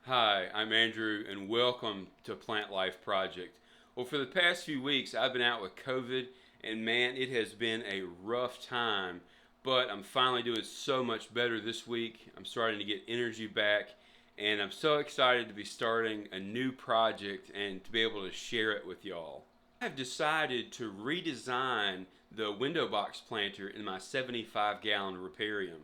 Hi, I'm Andrew, and welcome to Plant Life Project. Well, for the past few weeks, I've been out with COVID, and man, it has been a rough time. But I'm finally doing so much better this week. I'm starting to get energy back, and I'm so excited to be starting a new project and to be able to share it with y'all. I've decided to redesign the window box planter in my 75-gallon Riparium.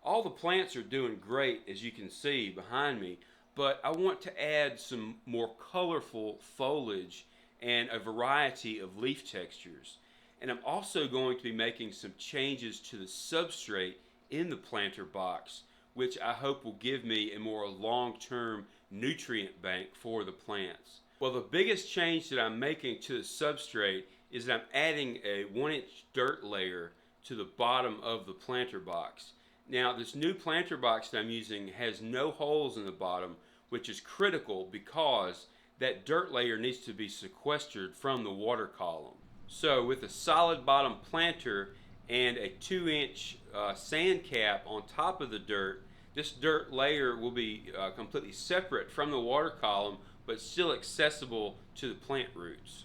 All the plants are doing great, as you can see behind me, but I want to add some more colorful foliage and a variety of leaf textures. And I'm also going to be making some changes to the substrate in the planter box, which I hope will give me a more long-term nutrient bank for the plants. Well, the biggest change that I'm making to the substrate is that I'm adding a 1-inch dirt layer to the bottom of the planter box. Now, this new planter box that I'm using has no holes in the bottom, which is critical because that dirt layer needs to be sequestered from the water column. So with a solid bottom planter and a 2-inch sand cap on top of the dirt, this dirt layer will be completely separate from the water column, but still accessible to the plant roots.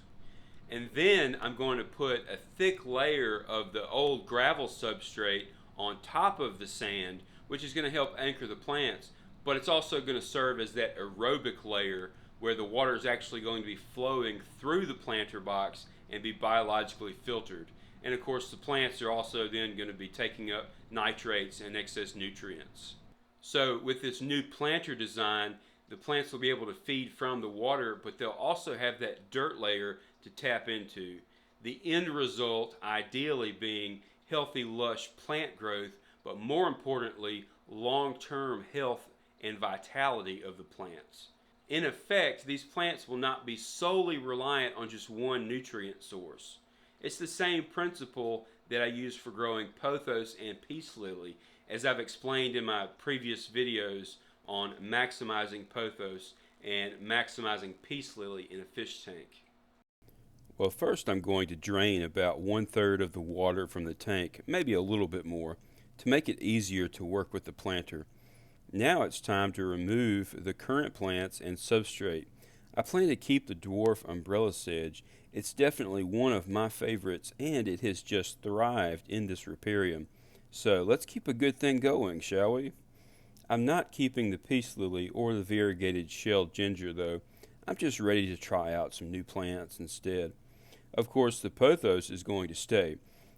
And then I'm going to put a thick layer of the old gravel substrate on top of the sand, which is going to help anchor the plants, but it's also going to serve as that aerobic layer where the water is actually going to be flowing through the planter box and be biologically filtered. And of course, the plants are also then going to be taking up nitrates and excess nutrients. So with this new planter design, the plants will be able to feed from the water, but they'll also have that dirt layer to tap into. The end result ideally being healthy, lush plant growth, but more importantly, long-term health and vitality of the plants. In effect, these plants will not be solely reliant on just one nutrient source. It's the same principle that I use for growing pothos and peace lily, as I've explained in my previous videos on maximizing pothos and maximizing peace lily in a fish tank. Well, first I'm going to drain about 1/3 of the water from the tank, maybe a little bit more, to make it easier to work with the planter. Now it's time to remove the current plants and substrate. I plan to keep the dwarf umbrella sedge. It's definitely one of my favorites, and it has just thrived in this riparium. So let's keep a good thing going, shall we? I'm not keeping the peace lily or the variegated shelled ginger, though. I'm just ready to try out some new plants instead. Of course, the pothos is going to stay.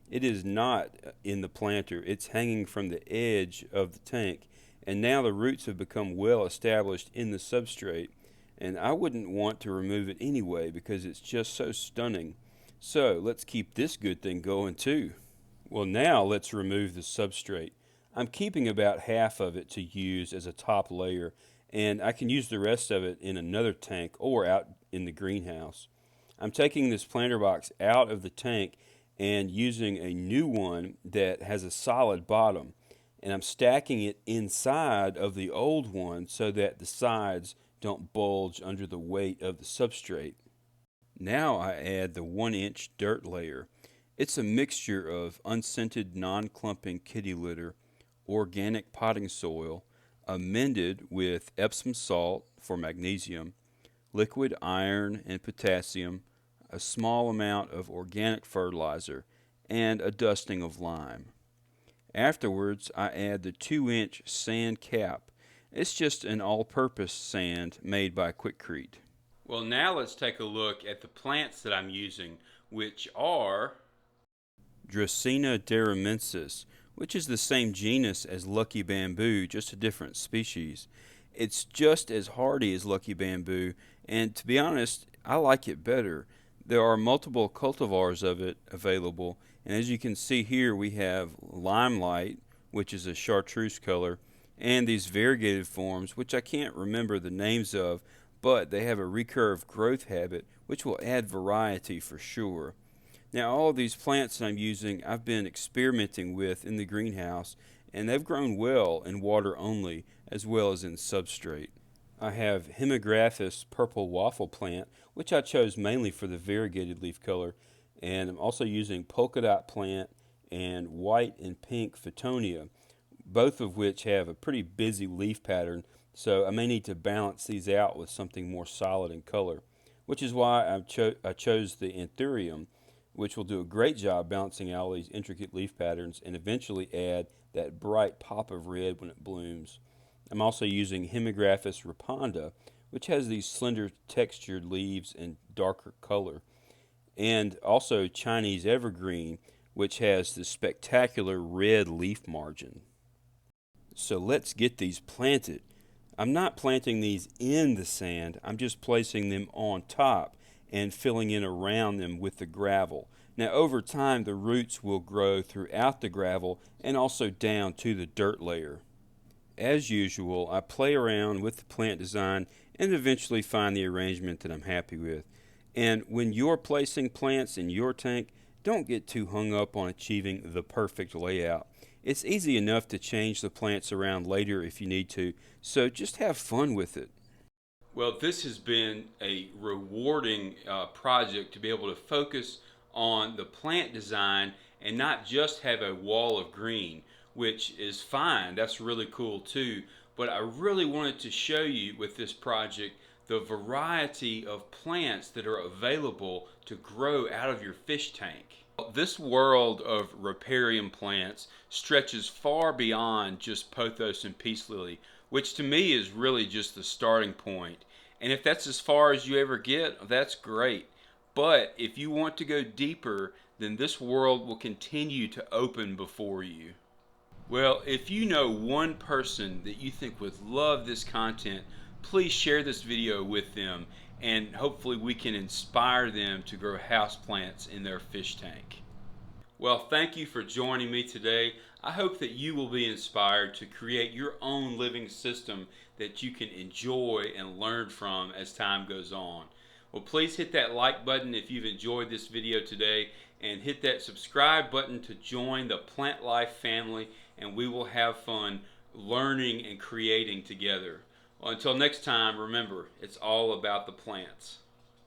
It is not in the planter. It's hanging from the edge of the tank, and now the roots have become well established in the substrate, and I wouldn't want to remove it anyway because it's just so stunning. So let's keep this good thing going too. Well, now let's remove the substrate. I'm keeping about half of it to use as a top layer, and I can use the rest of it in another tank or out in the greenhouse. I'm taking this planter box out of the tank and using a new one that has a solid bottom, and I'm stacking it inside of the old one so that the sides don't bulge under the weight of the substrate. Now I add the 1-inch dirt layer. It's a mixture of unscented non-clumping kitty litter, organic potting soil, amended with Epsom salt for magnesium, liquid iron and potassium, a small amount of organic fertilizer, and a dusting of lime. Afterwards, I add the 2-inch sand cap. It's just an all-purpose sand made by Quikrete. Well, now let's take a look at the plants that I'm using, which are Dracaena deramensis, which is the same genus as Lucky Bamboo, just a different species. It's just as hardy as Lucky Bamboo, and to be honest, I like it better. There are multiple cultivars of it available, and as you can see here, we have Limelight, which is a chartreuse color, and these variegated forms, which I can't remember the names of, but they have a recurve growth habit, which will add variety for sure. Now, all of these plants that I'm using, I've been experimenting with in the greenhouse, and they've grown well in water only, as well as in substrate. I have Hemagraphis purple waffle plant, which I chose mainly for the variegated leaf color, and I'm also using polka dot plant and white and pink Photonia, both of which have a pretty busy leaf pattern, so I may need to balance these out with something more solid in color, which is why I chose the Anthurium, which will do a great job balancing out all these intricate leaf patterns and eventually add that bright pop of red when it blooms. I'm also using Hemigraphis ripanda, which has these slender textured leaves and darker color, and also Chinese evergreen, which has this spectacular red leaf margin. So let's get these planted. I'm not planting these in the sand, I'm just placing them on top and filling in around them with the gravel. Now over time the roots will grow throughout the gravel and also down to the dirt layer. As usual, I play around with the plant design and eventually find the arrangement that I'm happy with. And when you're placing plants in your tank, don't get too hung up on achieving the perfect layout. It's easy enough to change the plants around later if you need to, so just have fun with it. Well, this has been a rewarding project to be able to focus on the plant design and not just have a wall of green, which is fine. That's really cool too. But I really wanted to show you with this project the variety of plants that are available to grow out of your fish tank. This world of riparium plants stretches far beyond just pothos and peace lily, which to me is really just the starting point. And if that's as far as you ever get, that's great. But if you want to go deeper, then this world will continue to open before you. Well, if you know one person that you think would love this content, please share this video with them, and hopefully we can inspire them to grow houseplants in their fish tank. Well, thank you for joining me today. I hope that you will be inspired to create your own living system that you can enjoy and learn from as time goes on. Well, please hit that like button if you've enjoyed this video today, and hit that subscribe button to join the Plant Life family, and we will have fun learning and creating together. Well, until next time, remember, it's all about the plants.